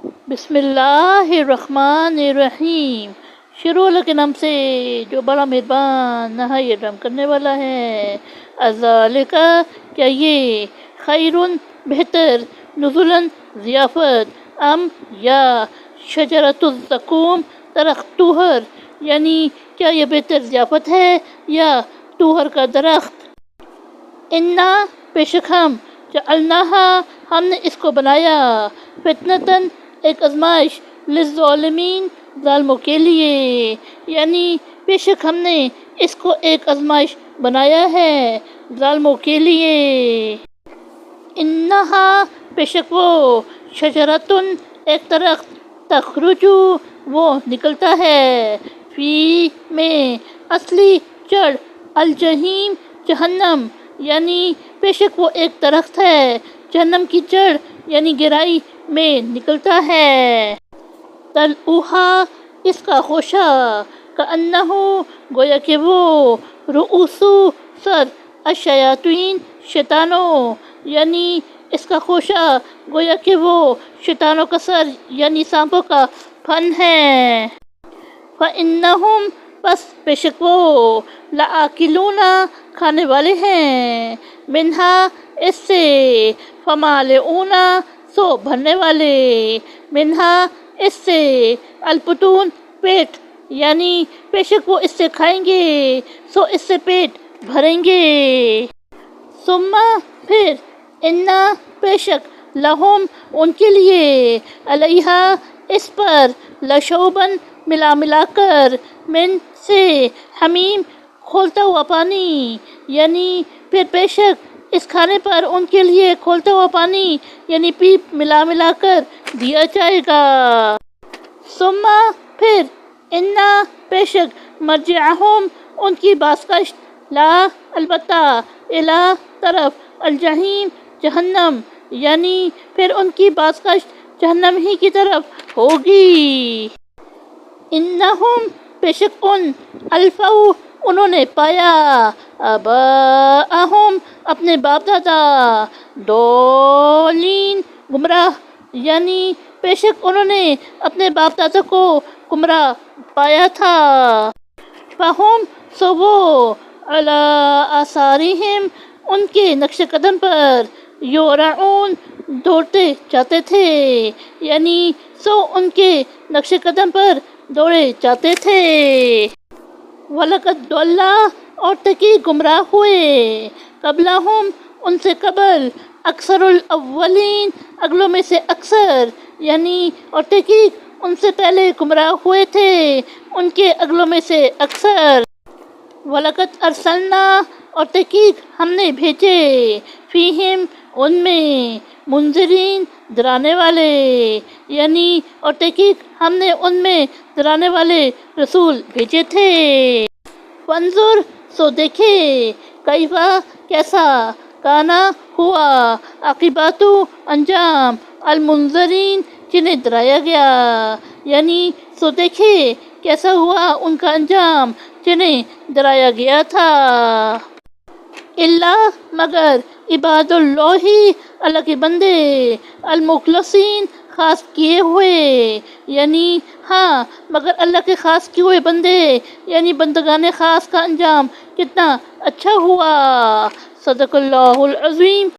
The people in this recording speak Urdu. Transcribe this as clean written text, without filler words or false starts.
بسم اللہ الرحمن الرحیم، شروع اللہ کے نام سے جو بڑا مہربان نہایت رحم کرنے والا ہے۔ ذالک کیا یہ، خیرٌ بہتر، نزلاً ضیافت، ام یا شجرۃ الزقوم درخت توہر، یعنی کیا یہ بہتر ضیافت ہے یا توہر کا درخت؟ انا بے شک ہم، جعلناہا ہم نے اس کو بنایا، فتنتاً ایک آزمائش، للظالمین ظالموں کے لیے، یعنی بے شک ہم نے اس کو ایک آزمائش بنایا ہے ظالموں کے لیے۔ انہا بے شک وہ، شجرتن ایک درخت، تخرج وہ نکلتا ہے، فی میں اصلی جڑ، الجحیم جہنم، یعنی بے شک وہ ایک درخت ہے جہنم کی جڑ یعنی گہرائی میں نکلتا ہے۔ طلعھا اس کا خوشہ، کأنہ گویا کہ وہ، رؤوس سر، الشیاطین شیطانوں، یعنی اس کا خوشہ گویا کہ وہ شیطانوں کا سر یعنی سانپوں کا پھن ہے۔ فإنہم پس بے شک وہ، لآکلون کھانے والے ہیں، منہا اس سے، فمالئون سو بھرنے والے، منہا اس سے، البطون پیٹ، یعنی بے شک وہ اس سے کھائیں گے سو اس سے پیٹ بھریں گے۔ ثم پھر، انا بے شک، لہم ان کے لیے، علیہا اس پر، لشوباً ملا کر، من سے، حمیم کھولتا ہوا پانی، یعنی پھر بے شک اس کھانے پر ان کے لیے کھولتا ہوا پانی یعنی پیپ ملا کر دیا جائے گا۔ ثم پھر، انا بے شک، مرجعہم ان کی بازگشت، لا البتہ، الی طرف، الجحیم جہنم، یعنی پھر ان کی بازگشت جہنم ہی کی طرف ہوگی۔ انہم بے شک ان، الفوا انہوں نے پایا، آباءہم اپنے باپ دادا، ضالین گمراہ، یعنی بے شک انہوں نے اپنے باپ دادا کو گمراہ پایا تھا۔ فہم سو وہ، علی آثارہم ان کے نقش قدم پر، یہرعون دوڑتے جاتے تھے، یعنی سو ان کے نقش قدم پر دوڑے جاتے تھے۔ وَلَقَدْ ضَلَّ اور تحقیق گمراہ ہوئے، قبلہم ان سے قبل، اکثر الاولین اگلوں میں سے اکثر، یعنی اور تحقیق ان سے پہلے گمراہ ہوئے تھے ان کے اگلوں میں سے اکثر۔ وَلَقَدْ أَرْسَلْنَا اور تحقیق ہم نے بھیجے، فیہم ان میں، منذرین ڈرانے والے، یعنی اور تحقیق ہم نے ان میں ڈرانے والے رسول بھیجے تھے۔ فانظر سو دیکھے، کیف کیسا، کانا ہوا، عاقبۃ انجام، المنذرین جنہیں ڈرایا گیا، یعنی سو دیکھے کیسا ہوا ان کا انجام جنہیں ڈرایا گیا تھا۔ الا مگر، عباد اللہ اللہ کے بندے، المخلصین خاص کیے ہوئے، یعنی ہاں مگر اللہ کے خاص کیے ہوئے بندے یعنی بندگان خاص کا انجام کتنا اچھا ہوا۔ صدق اللہ العظیم۔